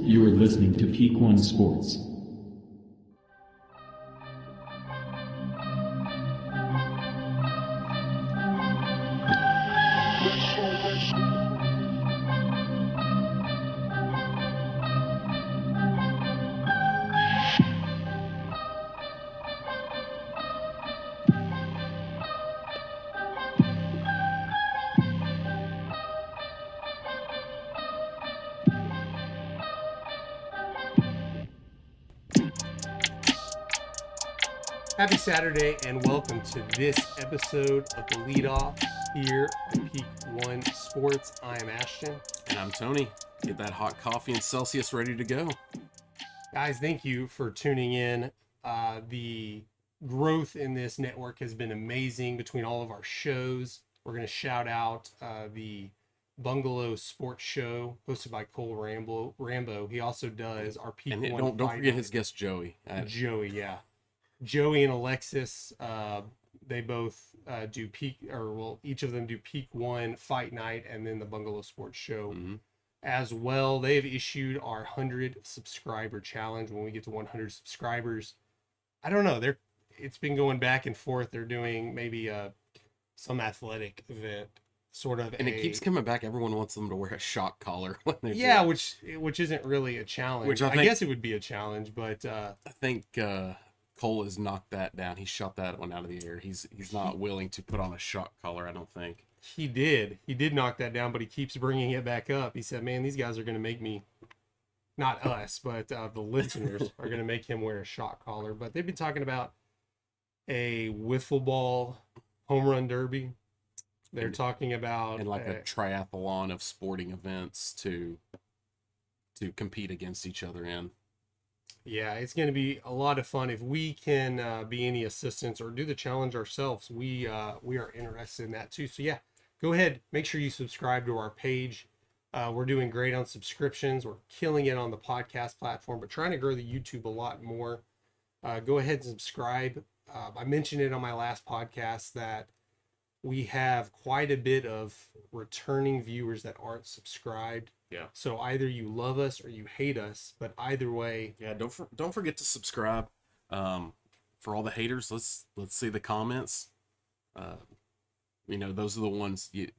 You are listening to Peak One Sports. Happy Saturday and welcome to this episode of the Leadoff here at Peak One Sports. I am Ashton. And I'm Tony. Get that hot coffee and Celsius ready to go. Guys, thank you for tuning in. The growth in this network has been amazing between all of our shows. We're going to shout out the Bungalow Sports Show hosted by Cole Rambo. He also does our Peak And One. don't forget his guest, Joey. Joey, yeah. Joey and Alexis, they both do each of them do Peak One Fight Night and then the Bungalow Sports Show as well. They've issued our 100 subscriber challenge. When we get to 100 subscribers, I don't know. It's been going back and forth. They're doing maybe some athletic event, sort of. And it keeps coming back. Everyone wants them to wear a shock collar when they yeah, do it. which isn't really a challenge. Which I guess it would be a challenge, but I think Cole has knocked that down. He shot that one out of the air. He's not willing to put on a shock collar, I don't think. He did knock that down, but he keeps bringing it back up. He said, man, these guys are going to make me, not us, but the listeners are going to make him wear a shock collar. But they've been talking about a wiffle ball home run derby. They're talking about and like a triathlon of sporting events to compete against each other in. Yeah, it's going to be a lot of fun. If we can be any assistance or do the challenge ourselves, we are interested in that too. So yeah, go ahead. Make sure you subscribe to our page. We're doing great on subscriptions. We're killing it on the podcast platform, but trying to grow the YouTube a lot more. Go ahead and subscribe. I mentioned it on my last podcast that we have quite a bit of returning viewers that aren't subscribed. Yeah. So either you love us or you hate us, but either way. Yeah. Don't forget to subscribe. For all the haters, let's see the comments. Those are the ones. The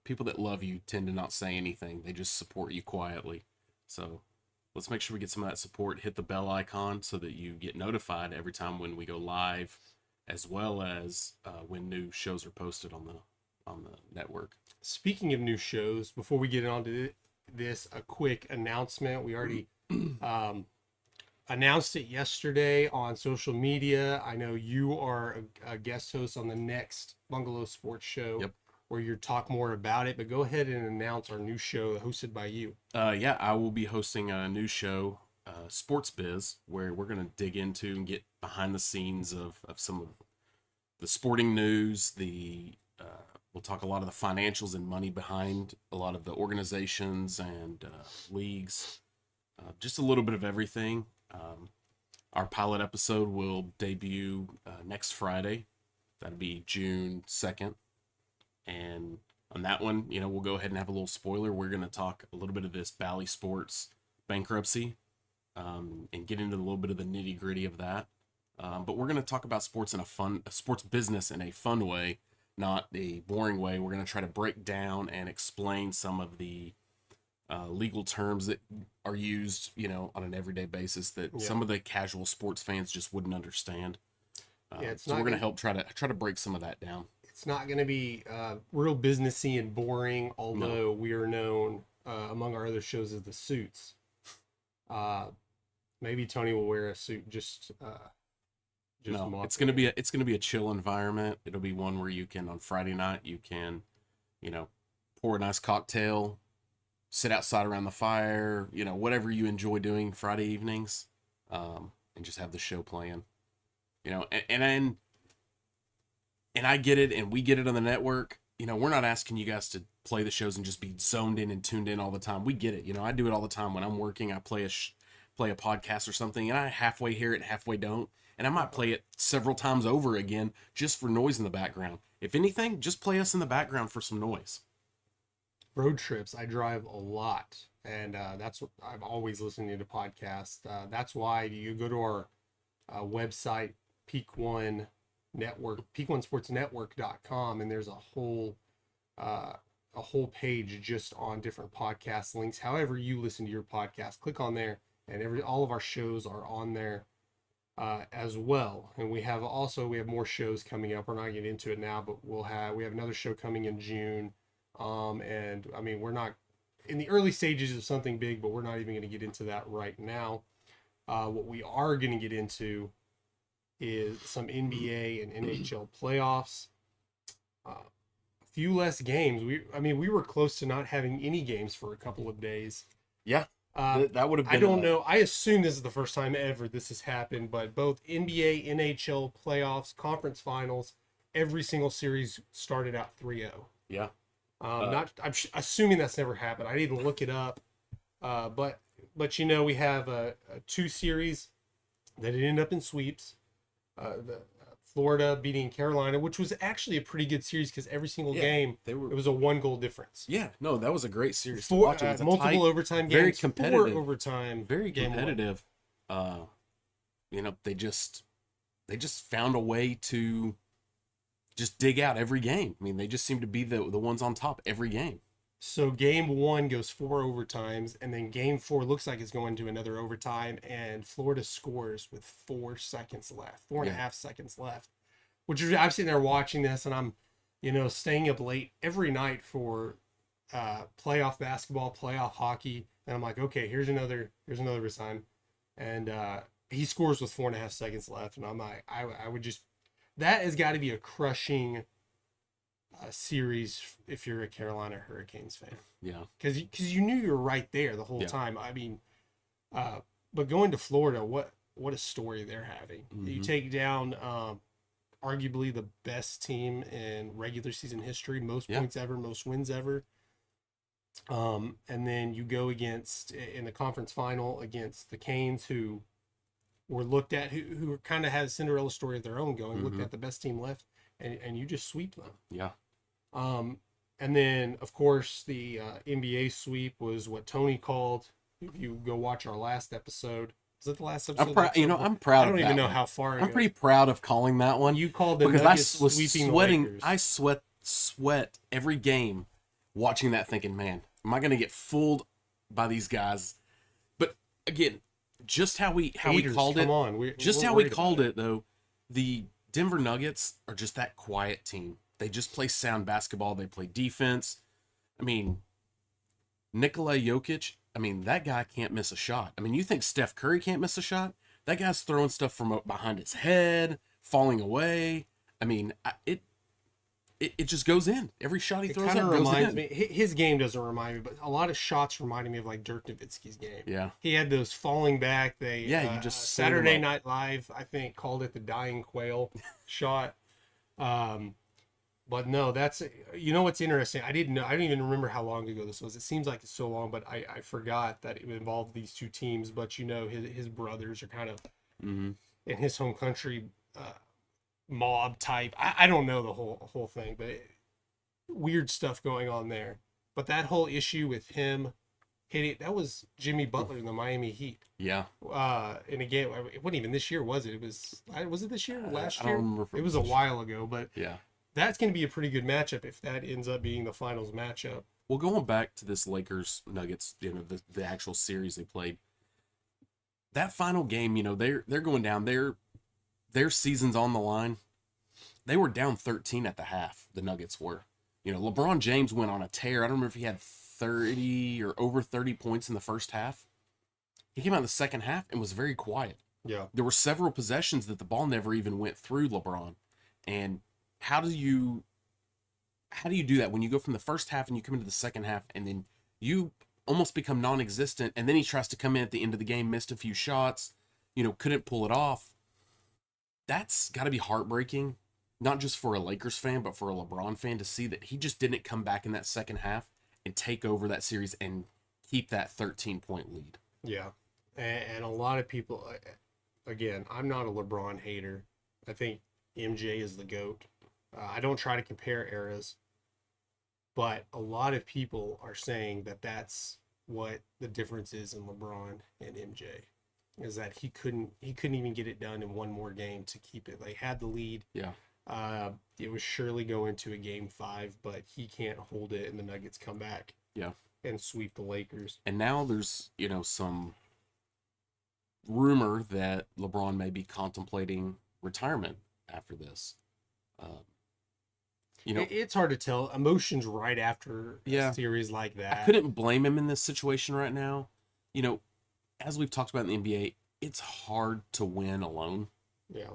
people that love you tend to not say anything. They just support you quietly. So let's make sure we get some of that support. Hit the bell icon so that you get notified every time when we go live, as well as when new shows are posted on the network. Speaking of new shows, before we get on to this, a quick announcement. We already announced it yesterday on social media. I know you are a guest host on the next Bungalow Sports Show. Yep. Where you talk more about it, but go ahead and announce our new show hosted by you. Yeah, I will be hosting a new show, Sports Biz, where we're going to dig into and get behind the scenes of some of the sporting news. We'll talk a lot of the financials and money behind a lot of the organizations and leagues. Just a little bit of everything. Our pilot episode will debut next Friday. That'll be June 2nd. And on that one, we'll go ahead and have a little spoiler. We're going to talk a little bit of this Bally Sports bankruptcy and get into a little bit of the nitty gritty of that. But we're going to talk about sports sports business in a fun way, not a boring way. We're going to try to break down and explain some of the legal terms that are used, on an everyday basis that some of the casual sports fans just wouldn't understand. So we're going to help try to break some of that down. It's not going to be real businessy and boring, although we are known among our other shows as the Suits. Maybe Tony will wear a suit just no, it's going to be a chill environment. It'll be one where you can, on Friday night, you can, pour a nice cocktail, sit outside around the fire, whatever you enjoy doing Friday evenings, and just have the show playing, and I get it, and we get it on the network. We're not asking you guys to play the shows and just be zoned in and tuned in all the time. We get it. I do it all the time when I'm working. I play a podcast or something, and I halfway hear it, halfway don't. And I might play it several times over again just for noise in the background. If anything, just play us in the background for some noise. Road trips, I drive a lot. and that's what I'm always listening to podcasts. That's why you go to our website, Peak One Network, peak1sportsnetwork.com, and there's a whole page just on different podcast links. However you listen to your podcast, click on there, and all of our shows are on there as well. And we have more shows coming up. We're not getting into it now, but we have another show coming in June. And I mean, we're not in the early stages of something big, but we're not even going to get into that right now. What we are going to get into is some NBA and NHL playoffs. A few less games. We were close to not having any games for a couple of days. Yeah. That would have been. I don't know. I assume this is the first time ever this has happened, but both NBA, NHL playoffs, conference finals, every single series started out 3-0. Yeah. I'm assuming that's never happened. I didn't look it up. But we have two series that ended up in sweeps. The Florida beating Carolina, which was actually a pretty good series because every single game it was a 1-goal difference. Yeah, no, that was a great series to watch. It was multiple tight, overtime games, very competitive, 4 overtime, very competitive. They just found a way to just dig out every game. I mean, they just seem to be the ones on top every game. So game 1 goes 4 overtimes, and then game 4 looks like it's going to another overtime, and Florida scores with 4 seconds left, 4.5 seconds left. Which is, I'm sitting there watching this, and I'm, staying up late every night for playoff basketball, playoff hockey, and I'm like, okay, here's another overtime, and he scores with 4.5 seconds left, and I'm like, I would just, that has got to be a crushing series if you're a Carolina Hurricanes fan. Yeah, because you knew you were right there the whole time. I mean, but going to Florida, what a story they're having. Mm-hmm. You take down arguably the best team in regular season history, most points ever, most wins ever. And then you go against, in the conference final, against the Canes, who were looked at, who kind of had a Cinderella story of their own going, looked at the best team left, and you just sweep them. Yeah. And then, of course, the NBA sweep was what Tony called. If you go watch our last episode, is it the last episode? I'm proud. I don't even know how far. I'm pretty proud of calling that one. You called the because Nuggets I was sweeping sweating. the Lakers. I sweat every game, watching that, thinking, man, am I going to get fooled by these guys? But again, just how we called it. How we called it though. The Denver Nuggets are just that quiet team. They just play sound basketball. They play defense. I mean, Nikola Jokic, that guy can't miss a shot. I mean, you think Steph Curry can't miss a shot? That guy's throwing stuff from behind his head, falling away. I mean, it just goes in. Every shot he throws kind up of goes reminds in. me. His game doesn't remind me, but a lot of shots reminded me of like Dirk Nowitzki's game. Yeah. He had those falling back. You just Saturday Night Live, I think, called it the dying quail shot. But no, that's, what's interesting. I don't even remember how long ago this was. It seems like it's so long, but I forgot that it involved these two teams. But his brothers are kind of in his home country, mob type. I don't know the whole thing, but weird stuff going on there. But that whole issue with him hitting, that was Jimmy Butler in the Miami Heat. Yeah. In a game, it wasn't even this year, was it? Was it this year? Last I year? don't remember. It was a while ago, but yeah. That's going to be a pretty good matchup if that ends up being the finals matchup. Well, going back to this Lakers Nuggets, the actual series they played, that final game, they're going down. Their season's on the line. They were down 13 at the half. The Nuggets were. LeBron James went on a tear. I don't remember if he had 30 or over 30 points in the first half. He came out in the second half and was very quiet. Yeah. There were several possessions that the ball never even went through LeBron. And how do you do that when you go from the first half and you come into the second half and then you almost become non-existent, and then he tries to come in at the end of the game, missed a few shots, couldn't pull it off? That's got to be heartbreaking, not just for a Lakers fan, but for a LeBron fan, to see that he just didn't come back in that second half and take over that series and keep that 13-point lead. Yeah. And a lot of people, again, I'm not a LeBron hater. I think MJ is the GOAT. I don't try to compare eras, but a lot of people are saying that that's what the difference is in LeBron and MJ, is that he couldn't even get it done in one more game to keep it. They had the lead. Yeah. It was surely going to a game 5, but he can't hold it, and the Nuggets come back. Yeah. And sweep the Lakers. And now there's, some rumor that LeBron may be contemplating retirement after this. It's hard to tell. Emotions right after Yeah. a series like that. I couldn't blame him in this situation right now. As we've talked about in the NBA, it's hard to win alone. Yeah.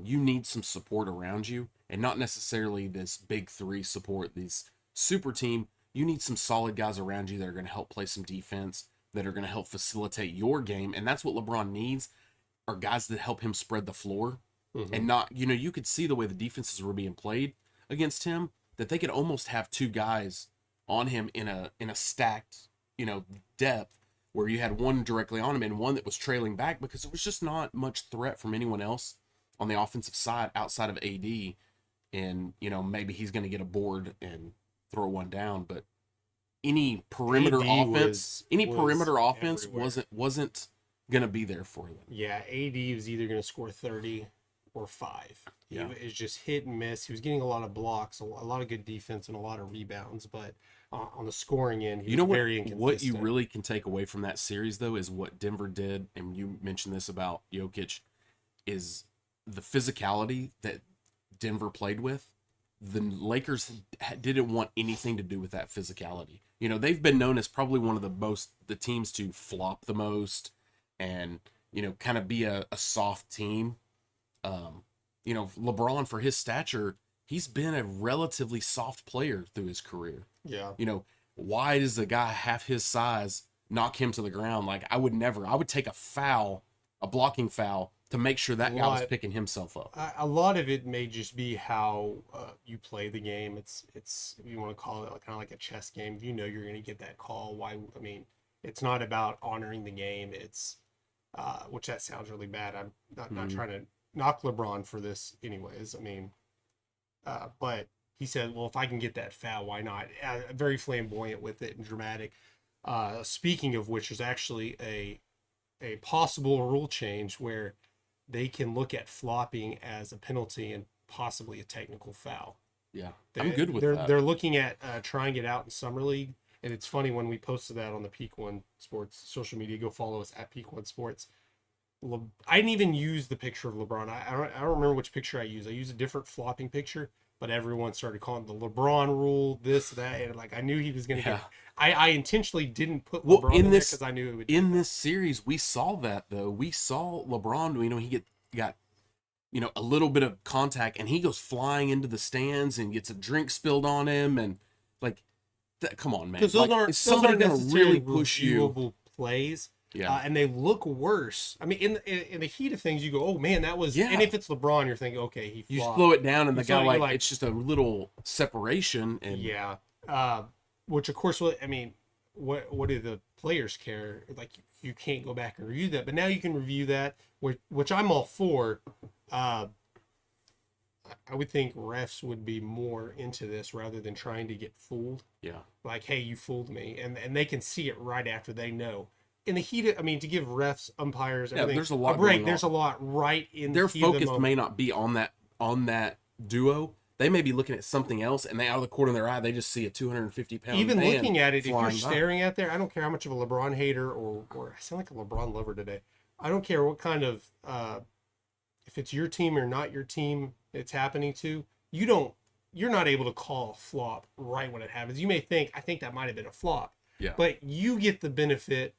You need some support around you, and not necessarily this big three support, these super team. You need some solid guys around you that are going to help play some defense, that are going to help facilitate your game. And that's what LeBron needs, are guys that help him spread the floor. Mm-hmm. And not, you could see the way the defenses were being played against him, that they could almost have two guys on him in a stacked, depth, where you had one directly on him and one that was trailing back, because there was just not much threat from anyone else on the offensive side outside of AD. And, maybe he's going to get a board and throw one down, but any perimeter offense everywhere. wasn't going to be there for them. Yeah, AD was either going to score 30 or 5. Yeah. It was just hit and miss. He was getting a lot of blocks, a lot of good defense, and a lot of rebounds, but on the scoring end, he was very inconsistent. What you really can take away from that series, though, is what Denver did, and you mentioned this about Jokic, is the physicality that Denver played with. The Lakers didn't want anything to do with that physicality. They've been known as probably one of the teams to flop the most and, kind of be a soft team. LeBron, for his stature, he's been a relatively soft player through his career. Yeah. Why does a guy half his size knock him to the ground? Like, I would take a blocking foul, to make sure that guy was picking himself up. A lot of it may just be how you play the game. It's if you want to call it kind of like a chess game. If you're going to get that call, it's not about honoring the game. It's which that sounds really bad. I'm not trying to knock LeBron for this, anyways. But he said, well, if I can get that foul, why not? Very flamboyant with it and dramatic. Speaking of which, there's actually a possible rule change where they can look at flopping as a penalty and possibly a technical foul. Yeah, I'm good with that. They're looking at trying it out in Summer League. And it's funny, when we posted that on the Peak One Sports social media, go follow us at Peak One Sports. I didn't even use the picture of LeBron. I don't remember which picture I used. I used a different flopping picture, but everyone started calling it the LeBron rule, this, that. And I knew he was going to get... I intentionally didn't put LeBron in this because I knew it would. In this series, we saw that, though. We saw LeBron, he got a little bit of contact, and he goes flying into the stands and gets a drink spilled on him, and come on, man. Because those aren't somebody going to really push you. Plays. Yeah. And they look worse. In the heat of things, you go, oh man, that was. Yeah. And if it's LeBron, you're thinking, okay, he flopped. You slow it down, and the guy it's just a little separation, and yeah. Which of course, what do the players care? You can't go back and review that, but now you can review that, which I'm all for. I would think refs would be more into this rather than trying to get fooled. Yeah. Hey, you fooled me, and they can see it right after they know. In the heat of, to give refs, umpires, everything, there's a lot a break. Going on. There's a lot right in their the heat of the focus moment. may not be on that duo. They may be looking at something else, and they, out of the corner of their eye, they just see a 250-pound Even man looking at it, if you're by. staring at there, I don't care how much of a LeBron hater or I sound like a LeBron lover today. I don't care what kind of if it's your team or not your team it's happening to. You're not able to call a flop right when it happens. You may think, I think that might have been a flop. Yeah. But you get the benefit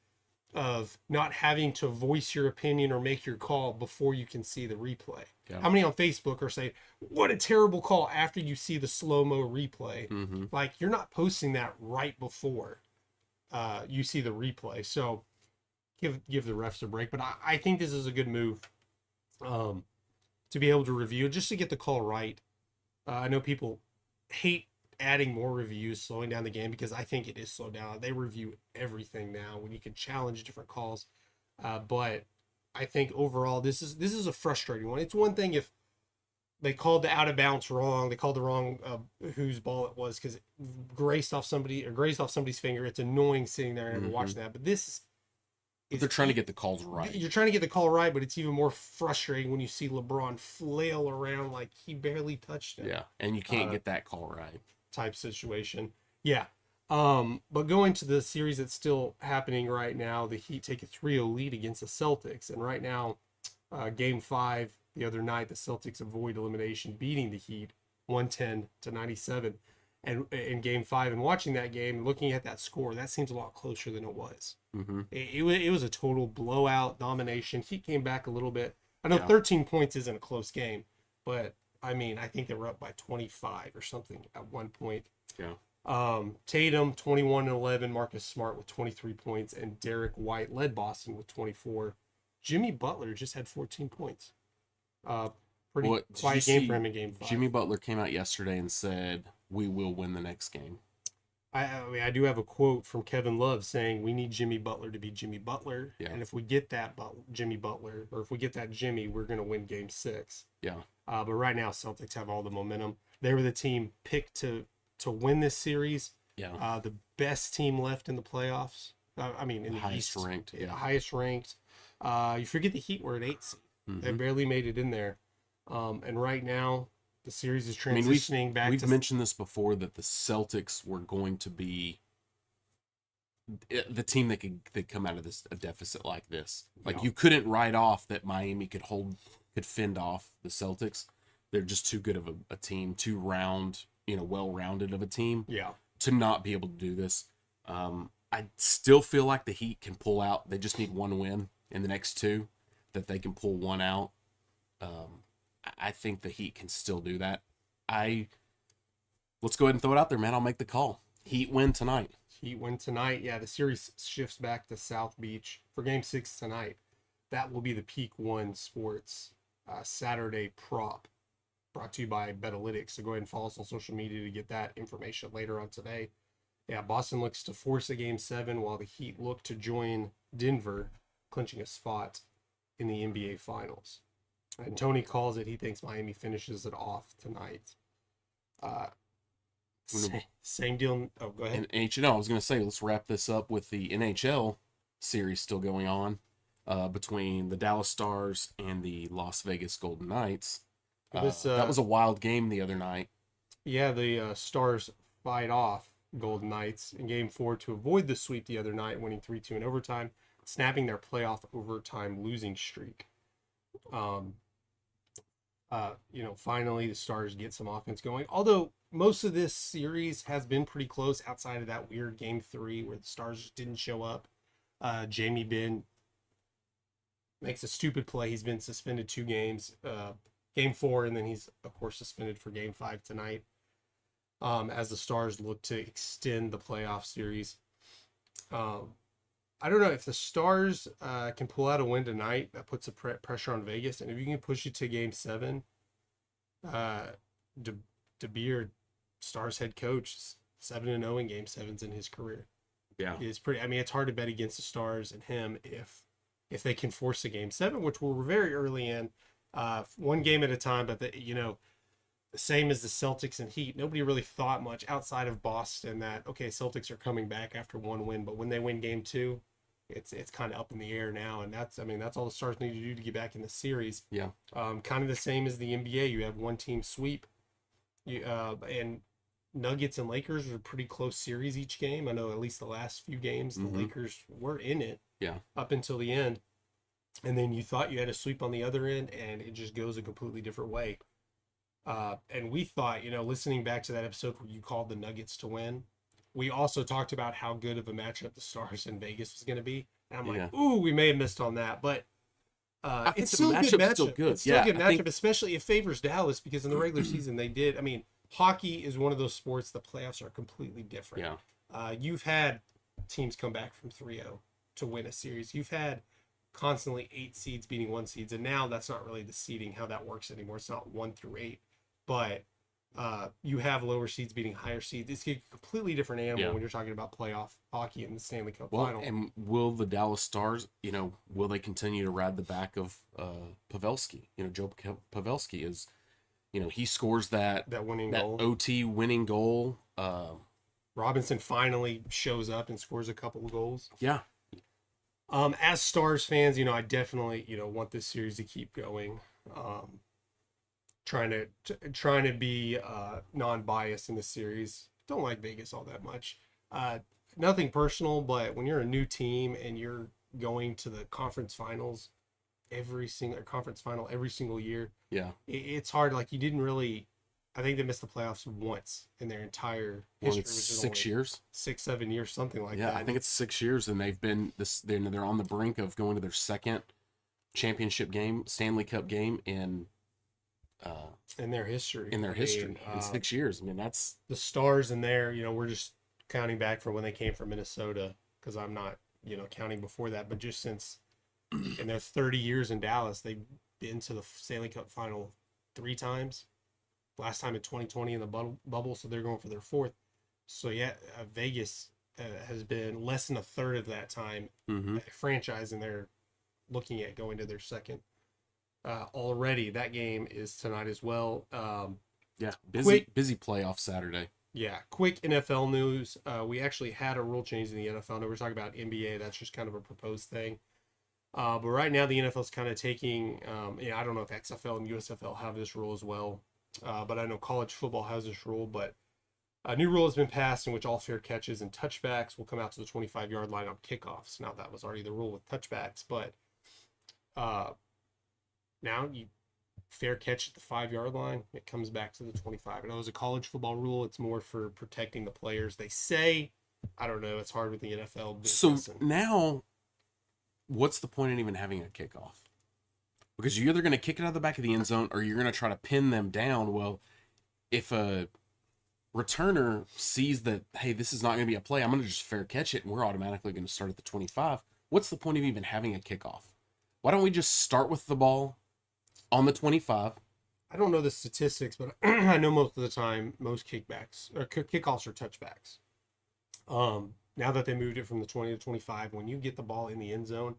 of not having to voice your opinion or make your call before you can see the replay. Yeah. How many on Facebook are saying, what a terrible call, after you see the slow-mo replay? Mm-hmm. You're not posting that right before you see the replay. So give the refs a break. But I think this is a good move to be able to review, just to get the call right. I know people hate adding more reviews, slowing down the game, because I think it is slowed down. They review everything now when you can challenge different calls. But I think overall this is a frustrating one. It's one thing if they called the out of bounds wrong. They called the wrong whose ball it was because it grazed off somebody's finger. It's annoying sitting there and watching that. But this But they're trying to get the calls right. You're trying to get the call right, but it's even more frustrating when you see LeBron flail around like he barely touched it. Yeah, and you can't get that call right. Type situation. Yeah. But going to the series that's still happening right now, the Heat take a 3-0 lead against the Celtics. And right now, Game 5 the other night, the Celtics avoid elimination, beating the Heat 110-97. And in Game 5, and watching that game, looking at that score, that seems a lot closer than it was. Mm-hmm. It was a total blowout domination. Heat came back a little bit. I know 13 points isn't a close game, but I mean, I think they were up by 25 or something at one point. Yeah. Tatum 21-11, Marcus Smart with 23 points, and Derek White led Boston with 24. Jimmy Butler just had 14 points. Pretty quiet game for him in Game 5. Jimmy Butler came out yesterday and said, "We will win the next game." I do have a quote from Kevin Love saying, "We need Jimmy Butler to be Jimmy Butler, and if we get that Jimmy Butler, or if we get that Jimmy, we're going to win Game 6." Yeah. But right now, Celtics have all the momentum. They were the team picked to win this series. Yeah. The best team left in the playoffs. I mean, in the highest East, ranked. Yeah. Highest ranked. You forget the Heat were at 8 seed. Mm-hmm. They barely made it in there. And right now, the series is transitioning back. We've mentioned this before, that the Celtics were going to be the team that could come out of a deficit like this. Like, you couldn't write off that Miami could fend off the Celtics. They're just too good of a team, too well-rounded of a team. Yeah. To not be able to do this. I still feel like the Heat can pull out. They just need one win in the next two, that they can pull one out. I think the Heat can still do that. Let's go ahead and throw it out there, man. I'll make the call. Heat win tonight. Heat win tonight. Yeah, the series shifts back to South Beach for Game 6 tonight. That will be the Peak One Sports Saturday prop, brought to you by Betalytics. So go ahead and follow us on social media to get that information later on today. Yeah, Boston looks to force a Game 7, while the Heat look to join Denver, clinching a spot in the NBA Finals. And Tony calls it. He thinks Miami finishes it off tonight. Same deal. Oh, go ahead. And NHL, I was going to say, let's wrap this up with the NHL series still going on between the Dallas Stars and the Las Vegas Golden Knights. That was a wild game the other night. Yeah, the Stars fight off Golden Knights in Game 4 to avoid the sweep the other night, winning 3-2 in overtime, snapping their playoff overtime losing streak. Finally the Stars get some offense going. Although most of this series has been pretty close outside of that weird Game 3 where the Stars just didn't show up. Jamie Benn makes a stupid play. He's been suspended 2 games. Game 4, and then he's, of course, suspended for Game 5 tonight. As the Stars look to extend the playoff series. I don't know if the Stars can pull out a win tonight. That puts a pressure on Vegas, and if you can push it to Game 7, DeBeer, Stars head coach, 7-0 in Game 7s in his career. Yeah, it's pretty. I mean, it's hard to bet against the Stars and him if they can force a Game 7, which we're very early in, one game at a time. But the same as the Celtics and Heat, nobody really thought much outside of Boston that, okay, Celtics are coming back after one win, but when they win Game 2, it's kind of up in the air now, and that's all the Stars need to do to get back in the series. Yeah. Kind of the same as the NBA. You have one team sweep. And Nuggets and Lakers are a pretty close series each game. I know at least the last few games, the Lakers were in it. Yeah. Up until the end. And then you thought you had a sweep on the other end, and it just goes a completely different way. And we thought, listening back to that episode where you called the Nuggets to win, we also talked about how good of a matchup the Stars in Vegas was going to be. And I'm like, ooh, we may have missed on that. But it's still a good matchup. It's still a good matchup, especially if it favors Dallas, because in the regular season they did. I mean, hockey is one of those sports, the playoffs are completely different. Yeah. You've had teams come back from 3-0 to win a series. You've had constantly 8 seeds beating 1 seeds, and now that's not really the seeding, how that works anymore. It's not 1 through 8. But you have lower seeds beating higher seeds. It's a completely different animal when you're talking about playoff hockey and the Stanley Cup final. And will the Dallas Stars, will they continue to ride the back of Pavelski? Joe Pavelski is, he scores that winning that goal. OT winning goal. Robinson finally shows up and scores a couple of goals. Yeah. As Stars fans, I definitely, want this series to keep going. Trying to be non-biased in the series. Don't like Vegas all that much. Nothing personal, but when you're a new team and you're going to the conference finals every single year, Yeah. It's hard. Like, you didn't really. I think they missed the playoffs once in their entire history, which is 6 years, 6-7 years, something like that. Yeah, I think it's 6 years, and they've been they're on the brink of going to their second championship game, Stanley Cup game in their history. In 6 years. I mean, that's the Stars in there. We're just counting back from when they came from Minnesota, because I'm not counting before that, but just since in their 30 years in Dallas, they've been to the Stanley Cup final 3 times. Last time in 2020 in the bubble, so they're going for their 4th. So yeah, Vegas has been less than a third of that time a franchise, and they're looking at going to their second already. That game is tonight as well. busy playoff Saturday. Yeah, quick NFL news. We actually had a rule change in the NFL. No, we're talking about NBA. That's just kind of a proposed thing. But right now the NFL is kind of taking. I don't know if XFL and USFL have this rule as well. But I know college football has this rule, but a new rule has been passed in which all fair catches and touchbacks will come out to the 25-yard line on kickoffs. Now, that was already the rule with touchbacks, but now you fair catch at the 5-yard line, it comes back to the 25. I know it's a college football rule. It's more for protecting the players. They say, I don't know, it's hard with the NFL. So now, what's the point in even having a kickoff? Because you're either going to kick it out of the back of the end zone or you're going to try to pin them down. Well, if a returner sees that, hey, this is not going to be a play, I'm going to just fair catch it, and we're automatically going to start at the 25. What's the point of even having a kickoff? Why don't we just start with the ball on the 25? I don't know the statistics, but I know most of the time, most kickoffs are touchbacks. Now that they moved it from the 20 to 25, when you get the ball in the end zone,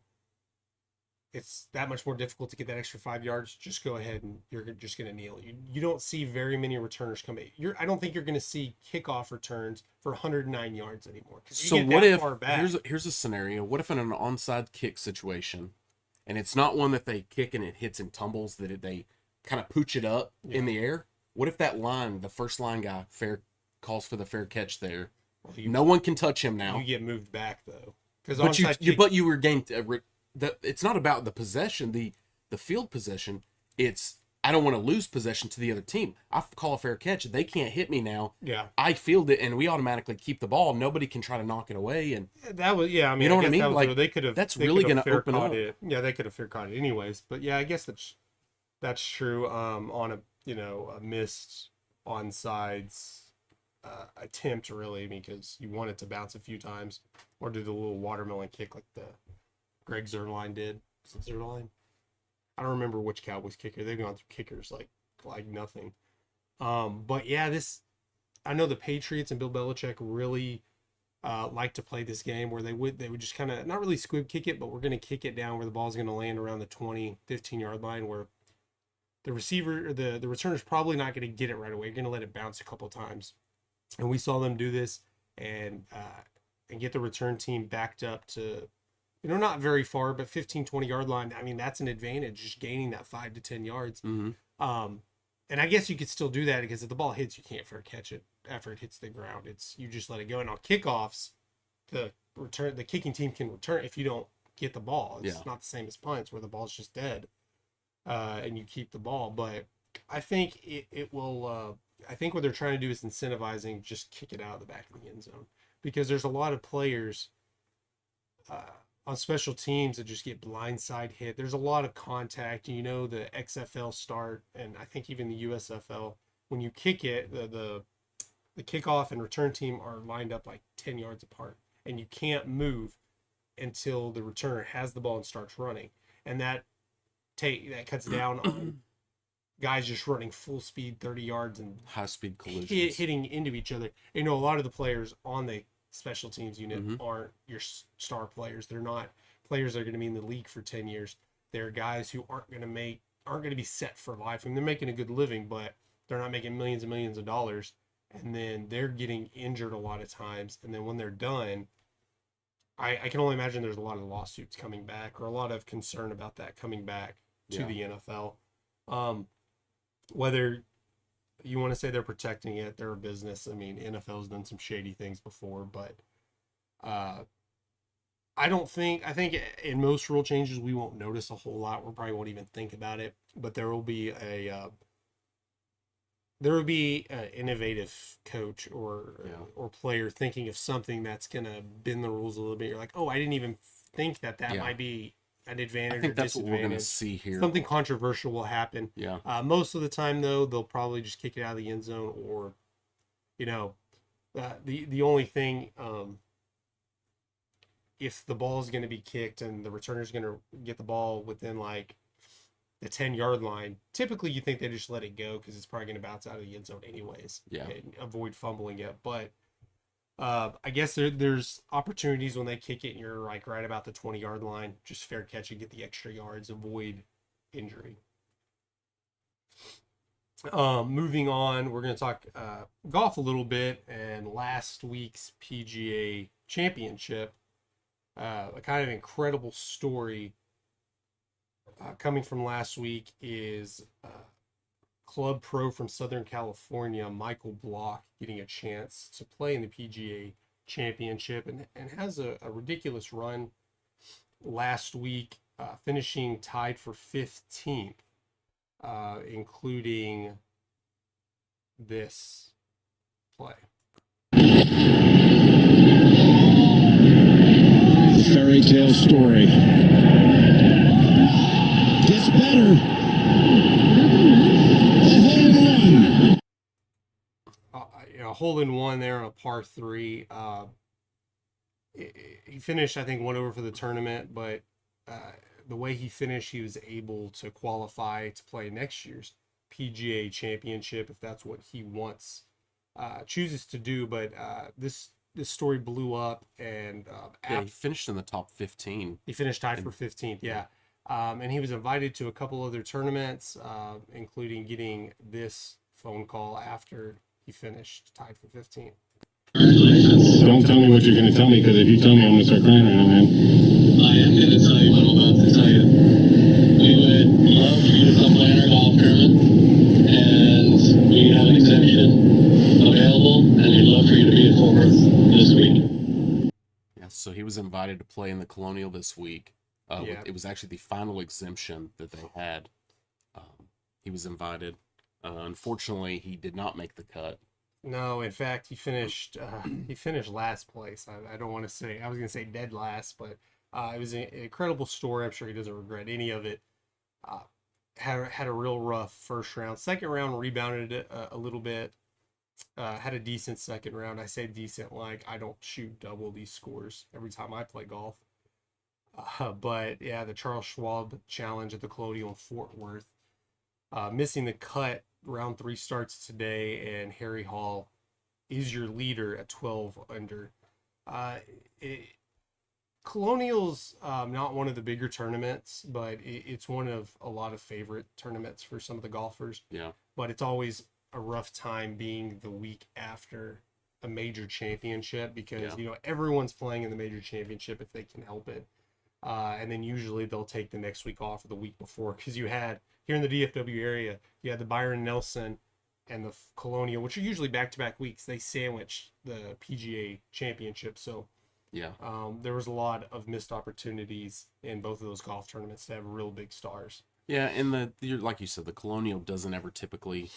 it's that much more difficult to get that extra 5 yards. Just go ahead and you're just going to kneel. You don't see very many returners come in. I don't think you're going to see kickoff returns for 109 yards anymore. So what if, here's a scenario. What if in an onside kick situation, and it's not one that they kick and it hits and tumbles, that they kind of pooch it up in the air? What if that line, the first line guy, calls for the fair catch there? Well, no one can touch him now. You get moved back, though. But you were gained... it's not about the possession, the field possession. It's, I don't want to lose possession to the other team. I call a fair catch. They can't hit me now. Yeah. I field it, and we automatically keep the ball. Nobody can try to knock it away. And that was, yeah. I mean, you know what I mean? Like, they could have. That's really going to open up. Yeah, they could have fair caught it anyways. But yeah, I guess that's true. On a missed onsides attempt, really, because you want it to bounce a few times, or do the little watermelon kick like the Greg Zuerlein did. Is it Zuerlein? I don't remember which Cowboys kicker. They've gone through kickers like nothing. But yeah, I know the Patriots and Bill Belichick really like to play this game where they would just kind of not really squib kick it, but we're going to kick it down where the ball's going to land around the 20, 15-yard line, where the receiver or the returner's probably not going to get it right away. You're going to let it bounce a couple times. And we saw them do this and get the return team backed up to, not very far, but 15, 20-yard line. I mean, that's an advantage, just gaining that 5 to 10 yards. Mm-hmm. And I guess you could still do that because if the ball hits, you can't fair catch it after it hits the ground. You just let it go. And on kickoffs, the kicking team can return if you don't get the ball. It's not the same as punts where the ball's just dead, and you keep the ball. But I think it will. I think what they're trying to do is incentivizing just kick it out of the back of the end zone, because there's a lot of players on special teams that just get blindside hit. There's a lot of contact. The XFL start, and I think even the USFL, when you kick it, the kickoff and return team are lined up like 10 yards apart, and you can't move until the returner has the ball and starts running. And that cuts down on guys just running full speed 30 yards and high speed collisions hitting into each other. A lot of the players on the special teams unit aren't your star players. They're not players that are going to be in the league for 10 years. They're guys who aren't going to be set for life. I mean, they're making a good living, but they're not making millions and millions of dollars, and then they're getting injured a lot of times, and then when they're done, I can only imagine there's a lot of lawsuits coming back, or a lot of concern about that coming back to Yeah. the NFL. Whether you want to say they're protecting it, they're a business. I mean, NFL's done some shady things before, but I think in most rule changes we won't notice a whole lot. We probably won't even think about it, but there will be an innovative coach or player thinking of something that's gonna bend the rules a little bit. You're like, oh, I didn't even think that might be an advantage. I think or that's what we're going to disadvantage. see here. Something controversial will happen. Yeah. Most of the time, though, they'll probably just kick it out of the end zone, or, the only thing, if the ball is going to be kicked and the returner is going to get the ball within like the 10-yard line, typically you think they just let it go because it's probably going to bounce out of the end zone anyways. Yeah. And avoid fumbling it, but. I guess there's opportunities when they kick it and you're like right about the 20-yard line, just fair catch and get the extra yards, avoid injury. Moving on, we're going to talk golf a little bit, and last week's PGA Championship, a kind of incredible story coming from last week is club pro from Southern California, Michael Block, getting a chance to play in the PGA Championship and has a ridiculous run last week, finishing tied for 15th, including this play. Fairy tale story. Gets better. A hole in one there on a par 3. He finished, I think, 1 over for the tournament, but the way he finished, he was able to qualify to play next year's PGA Championship if that's what he chooses to do. But this story blew up, and he finished in the top 15. He finished tied for 15th, yeah. And he was invited to a couple other tournaments, including getting this phone call after he finished tied for 15th. Don't tell me what you're going to tell me, because if you tell me, I'm going to start crying right now, man. I am going to tell you what I'm about to tell you. We would love for you to come play in our golf tournament, and we have an exemption available, and we'd love for you to be at Fort Worth this week. Yeah, so he was invited to play in the Colonial this week. It was actually the final exemption that they had. He was invited. Unfortunately, he did not make the cut. No, in fact, he finished last place. I don't want to say, I was going to say dead last, but it was an incredible story. I'm sure he doesn't regret any of it. Had a real rough first round. Second round rebounded it a little bit. Had a decent second round. I say decent like I don't shoot double these scores every time I play golf. But yeah, the Charles Schwab Challenge at the Colonial in Fort Worth. Missing the cut. Round 3 starts today, and Harry Hall is your leader at 12 under. Colonial's not one of the bigger tournaments, but it's one of a lot of favorite tournaments for some of the golfers. Yeah. But it's always a rough time being the week after a major championship because, everyone's playing in the major championship if they can help it. And then usually they'll take the next week off or the week before because you had, here in the DFW area, you had the Byron Nelson and the Colonial, which are usually back-to-back weeks. They sandwich the PGA Championship. So yeah, there was a lot of missed opportunities in both of those golf tournaments to have real big stars. Yeah, and like you said, the Colonial doesn't ever typically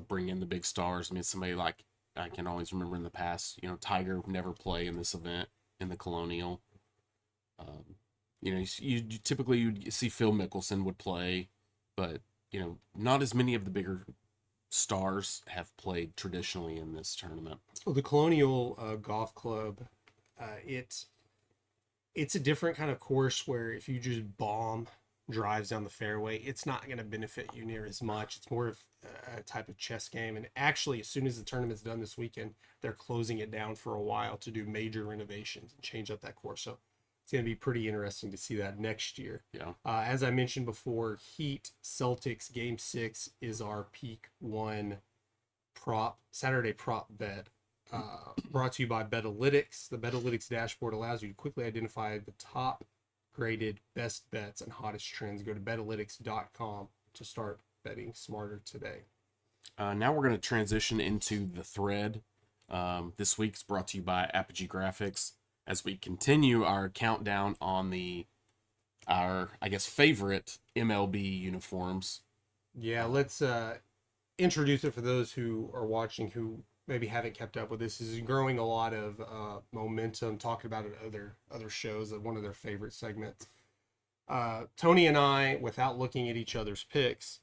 bring in the big stars. I mean, somebody like I can always remember in the past, Tiger would never play in this event in the Colonial. You typically you'd see Phil Mickelson would play, but not as many of the bigger stars have played traditionally in this tournament. Well, the Colonial Golf Club, it's a different kind of course where if you just bomb drives down the fairway, it's not going to benefit you near as much. It's more of a type of chess game. And actually, as soon as the tournament's done this weekend, they're closing it down for a while to do major renovations and change up that course. So it's going to be pretty interesting to see that next year. Yeah. As I mentioned before, Heat Celtics Game 6 is our Peak 1 Saturday prop bet. Brought to you by Betalytics. The Betalytics dashboard allows you to quickly identify the top graded best bets and hottest trends. Go to betalytics.com to start betting smarter today. Now we're going to transition into the thread. This week's brought to you by Apogee Graphics as we continue our countdown on our favorite MLB uniforms. Yeah, let's introduce it for those who are watching who maybe haven't kept up with this. This is growing a lot of momentum, talking about it at other shows, one of their favorite segments. Tony and I, without looking at each other's picks,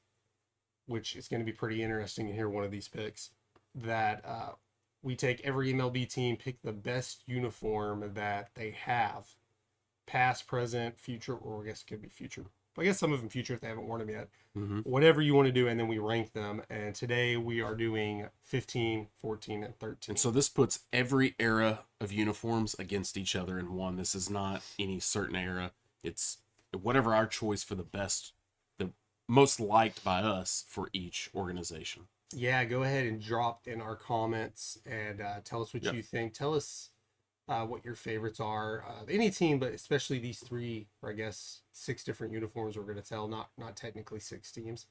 which is going to be pretty interesting to hear one of these picks, that we take every MLB team, pick the best uniform that they have, past, present, future, or I guess it could be future. I guess some of them future if they haven't worn them yet. Mm-hmm. Whatever you want to do, and then we rank them. And today we are doing 15, 14, and 13. And so this puts every era of uniforms against each other in one. This is not any certain era. It's whatever our choice for the best, the most liked by us for each organization. Yeah, go ahead and drop in our comments and tell us what you think. Tell us what your favorites are. Any team, but especially these 3, or I guess 6 different uniforms we're going to tell. Not technically 6 teams.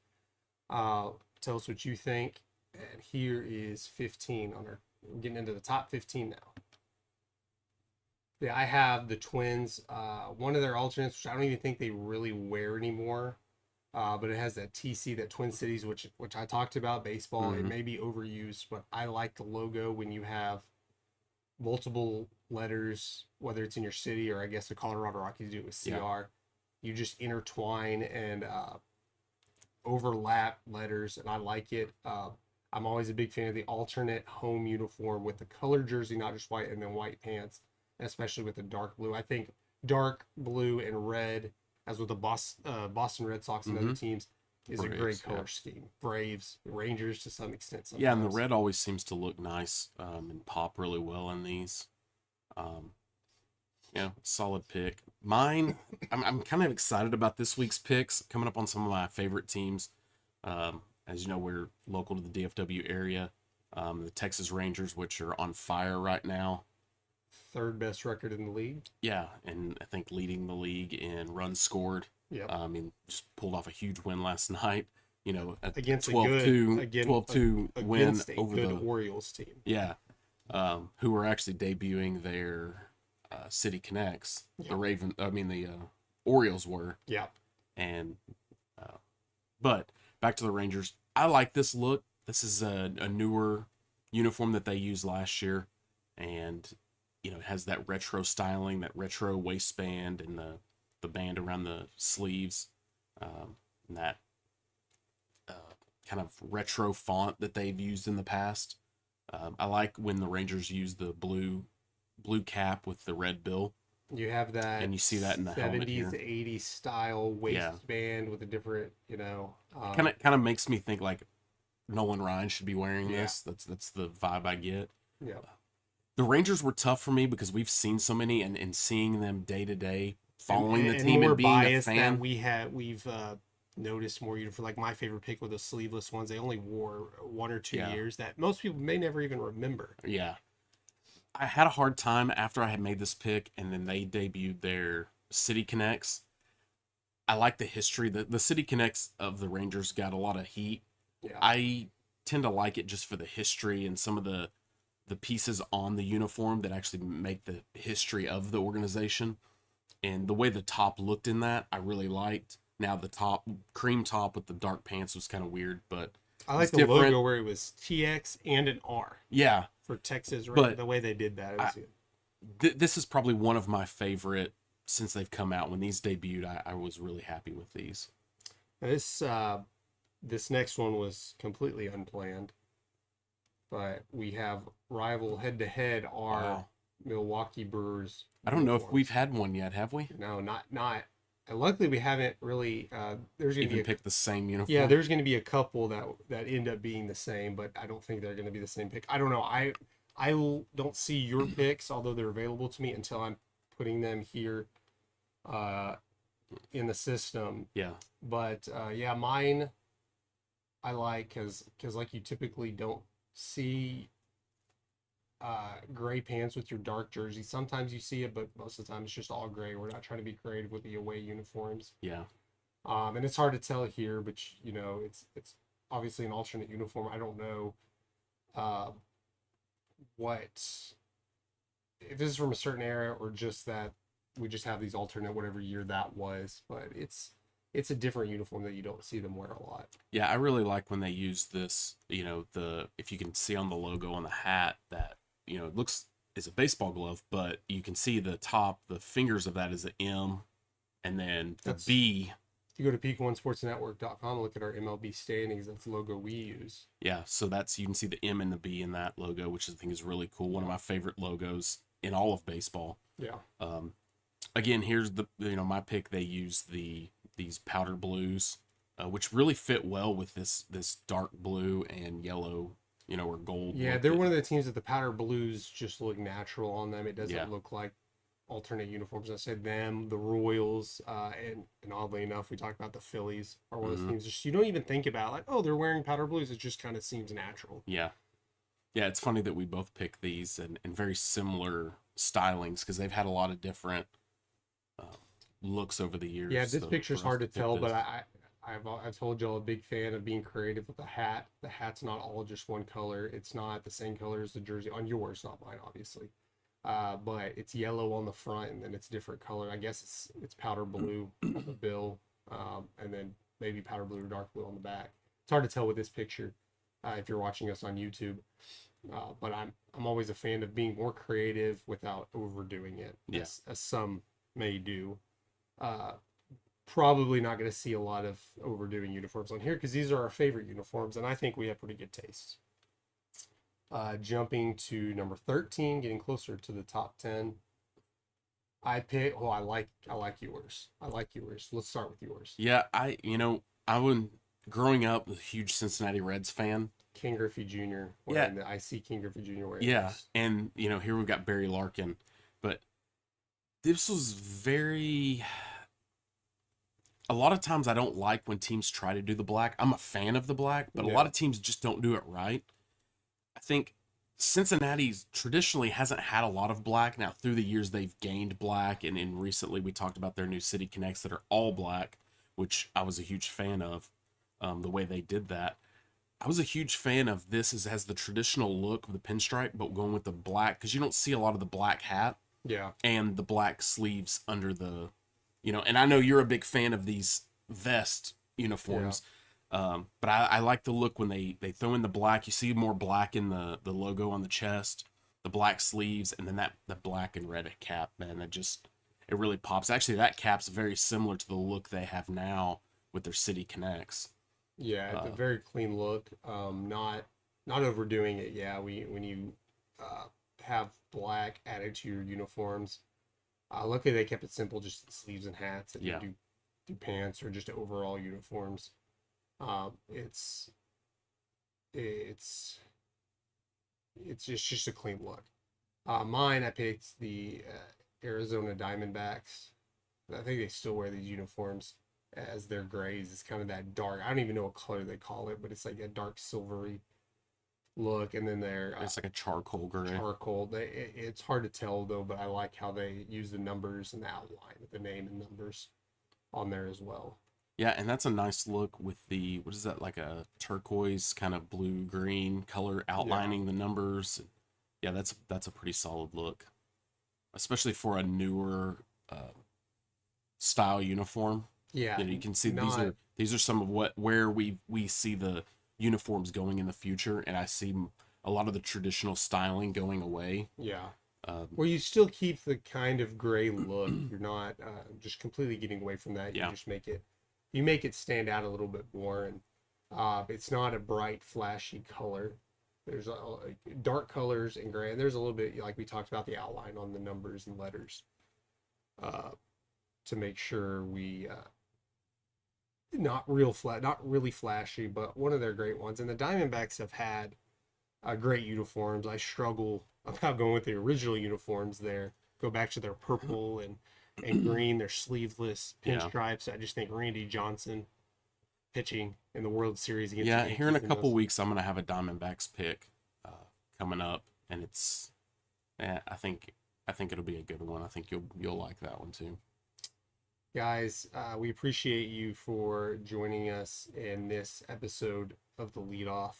Tell us what you think. And here is 15 on our. We're getting into the top 15 now. Yeah, I have the Twins. One of their alternates, which I don't even think they really wear anymore. But it has that TC, that Twin Cities, which I talked about, baseball. Mm-hmm. It may be overused, but I like the logo when you have multiple letters, whether it's in your city or I guess the Colorado Rockies do it with CR. Yeah. You just intertwine and overlap letters, and I like it. I'm always a big fan of the alternate home uniform with the colored jersey, not just white, and then white pants, and especially with the dark blue. I think dark blue and red, as with the Boston Red Sox and other teams, is Braves, a great color scheme. Braves, Rangers to some extent. Sometimes. Yeah, and the red always seems to look nice and pop really well in these. Solid pick. Mine, I'm kind of excited about this week's picks, coming up on some of my favorite teams. As you know, we're local to the DFW area. The Texas Rangers, which are on fire right now. 3rd best record in the league. Yeah, and I think leading the league in runs scored. Yep. Just pulled off a huge win last night. Against 12-2 win over the the Orioles team. Yeah, who were actually debuting their City Connects. Yep. The Orioles were. Yeah. And but back to the Rangers. I like this look. This is a newer uniform that they used last year, and it has that retro styling, that retro waistband, and the band around the sleeves, and that kind of retro font that they've used in the past. I like when the Rangers use the blue cap with the red bill. You have that, and you see that in the 70s, helmet here. 80s style waistband with a different, kind of makes me think like Nolan Ryan should be wearing this. That's the vibe I get. Yeah. The Rangers were tough for me because we've seen so many, and seeing them day to day, following the team and being a fan. We've noticed more uniform. Like my favorite pick were the sleeveless ones. They only wore 1 or 2 years that most people may never even remember. Yeah. I had a hard time after I had made this pick, and then they debuted their City Connects. I like the history. The City Connects of the Rangers got a lot of heat. Yeah. I tend to like it just for the history and some of the pieces on the uniform that actually make the history of the organization. And the way the top looked in that, I really liked. Now the cream top with the dark pants was kind of weird, but I like the logo where it was TX and an R. Yeah. For Texas, right? But the way they did that. It was good. This is probably one of my favorite since they've come out. When these debuted, I was really happy with these. This next one was completely unplanned, but we have rival head-to-head our Milwaukee Brewers. I don't know if we've had one yet, have we? No, not. And luckily, we haven't really. There's going to be picked the same uniform. Yeah, there's going to be a couple that end up being the same, but I don't think they're going to be the same pick. I don't know. I don't see your picks, although they're available to me, until I'm putting them here in the system. Yeah. But yeah, mine I like because like you typically don't see gray pants with your dark jersey. Sometimes you see it, but most of the time it's just all gray. We're not trying to be creative with the away uniforms. Yeah. And it's hard to tell here, but you know, it's obviously an alternate uniform. I don't know what if this is from a certain era or just that we just have these alternate whatever year that was, but it's a different uniform that you don't see them wear a lot. Yeah, I really like when they use this, you know, if you can see on the logo on the hat that, you know, it looks it's a baseball glove, but you can see the top, the fingers of that is an M, and then the B. If you go to peak1sportsnetwork.com, look at our MLB standings, that's the logo we use. Yeah, so you can see the M and the B in that logo, which I think is really cool. One of my favorite logos in all of baseball. Yeah. Again, here's my pick. They use these powder blues, which really fit well with this dark blue and yellow, or gold. Yeah, they're one of the teams that the powder blues just look natural on them. It doesn't look like alternate uniforms. I said them, the Royals, and oddly enough, we talked about the Phillies are one of those teams just you don't even think about like, oh, they're wearing powder blues. It just kind of seems natural. Yeah. Yeah, it's funny that we both pick these and very similar stylings because they've had a lot of different looks over the years. Yeah, this picture's hard to tell, but I've I've told y'all a big fan of being creative with the hat. The hat's not all just one color. It's not the same color as the jersey on yours, not mine, obviously. But it's yellow on the front, and then it's different color. I guess it's powder blue on the bill, and then maybe powder blue or dark blue on the back. It's hard to tell with this picture if you're watching us on YouTube. But I'm always a fan of being more creative without overdoing it, as some may do. Probably not going to see a lot of overdoing uniforms on here because these are our favorite uniforms, and I think we have pretty good taste. Jumping to number 13, getting closer to the top 10. I like yours. I like yours. Let's start with yours. Yeah, growing up, a huge Cincinnati Reds fan. King Griffey Jr. I see King Griffey Jr. wearing this. And here we've got Barry Larkin, but this was very. A lot of times I don't like when teams try to do the black. I'm a fan of the black, but a lot of teams just don't do it right. I think Cincinnati's traditionally hasn't had a lot of black. Now, through the years, they've gained black, and recently we talked about their new City Connects that are all black, which I was a huge fan of, the way they did that. I was a huge fan of this has the traditional look of the pinstripe, but going with the black, because you don't see a lot of the black hat and the black sleeves under the, and I know you're a big fan of these vest uniforms. But I like the look when they throw in the black. You see more black in the logo on the chest, the black sleeves, and then the black and red cap, man. It really pops. Actually, that cap's very similar to the look they have now with their City Connects. Yeah, it's a very clean look. Not overdoing it. Yeah, when you have black added to your uniforms. Luckily, they kept it simple, just sleeves and hats, and you do pants or just overall uniforms. It's just a clean look. Mine, I picked the Arizona Diamondbacks. I think they still wear these uniforms as their grays. It's kind of that dark. I don't even know what color they call it, but it's like a dark silvery look. And then it's like a charcoal gray. It's hard to tell though, but I like how they use the numbers and the outline of the name and numbers on there as well. Yeah, and that's a nice look with the, what is that, like a turquoise kind of blue-green color outlining the numbers. Yeah, that's a pretty solid look, especially for a newer style uniform. Yeah, you can see these are some of where we see the uniforms going in the future, and I see a lot of the traditional styling going away. Yeah. Where you still keep the kind of gray look. You're not just completely getting away from that. You just make it stand out a little bit more, and it's not a bright, flashy color. There's dark colors and gray, and there's a little bit like we talked about the outline on the numbers and letters to make sure we not really flashy, but one of their great ones. And the Diamondbacks have had great uniforms. I struggle about going with the original uniforms there. Go back to their purple and and green. They're sleeveless Yeah. pinstripes. I just think Randy Johnson pitching in the World Series against Yeah, the here in a Yankees couple those. weeks, I'm gonna have a Diamondbacks pick coming up, and it's, I think it'll be a good one. I think you'll like that one too. Guys, we appreciate you for joining us in this episode of the Leadoff.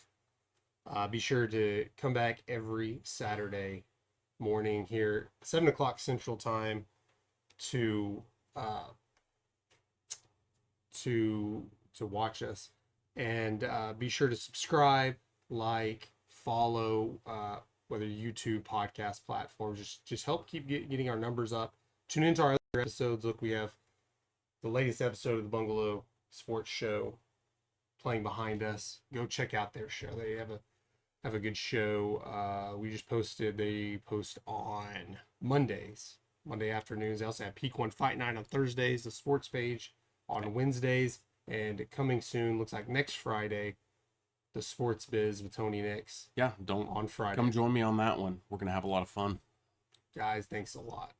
Be sure to come back every Saturday morning here, 7 o'clock Central Time, to watch us, and be sure to subscribe, like, follow, whether YouTube, podcast platforms. Just help keep getting our numbers up. Tune into our other episodes. Look, we have the latest episode of the Bungalow Sports Show playing behind us. Go check out their show. They have a good show. We just posted. They post on Mondays, Monday afternoons. They also have Peak One Fight Night on Thursdays, the sports page on Wednesdays, and coming soon, looks like next Friday, the Sports Biz with Tony Nix. Yeah, don't on Friday. Come join me on that one. We're gonna have a lot of fun. Guys, thanks a lot.